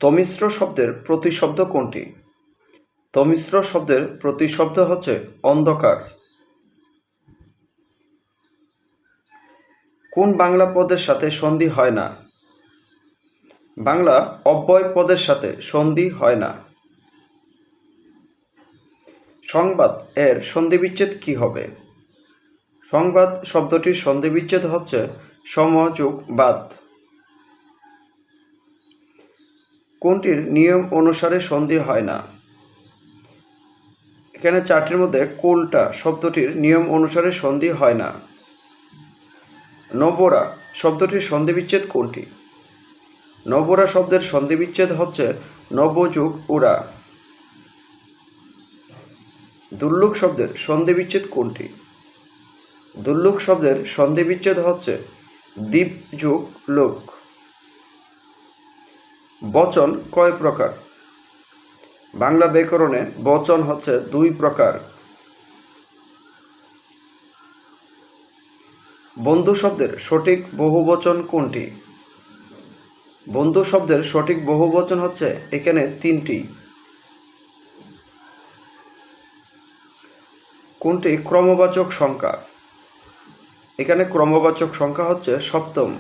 তমিশ্র শব্দের প্রতিশব্দ কোনটি? তমিশ্র শব্দের প্রতিশব্দ হচ্ছে অন্ধকার। কোন বাংলা পদের সাথে সন্ধি হয় না? বাংলা অব্যয় পদের সাথে সন্ধি হয় না। সংবাদ এর সন্ধিবিচ্ছেদ কি হবে? সংবাদ শব্দটির সন্ধিবিচ্ছেদ হচ্ছে সম যোগ বাদ। কোনটির নিয়ম অনুসারে সন্ধি হয় না? এখানে চারটির মধ্যে কোনটা শব্দটির নিয়ম অনুসারে সন্ধি হয় না? নবরা শব্দটির সন্ধিবিচ্ছেদ কোনটি? নবরা শব্দের সন্ধিবিচ্ছেদ হচ্ছে নব যোগ উরা। দুর্লুক শব্দের সন্ধিবিচ্ছেদ কোনটি? দুর্লুক শব্দের সন্ধিবিচ্ছেদ হচ্ছে দ্বীপ যোগ লোক। বচন কয় প্রকার? বাংলা ব্যাকরণে বচন হচ্ছে দুই প্রকার। বন্ধু শব্দের সঠিক বহুবচন কোনটি? বন্ধু শব্দের সঠিক বহুবচন হচ্ছে এখানে তিনটি। কোনটি ক্রমবাচক সংখ্যা? এখানে ক্রমবাচক সংখ্যা হচ্ছে সপ্তম।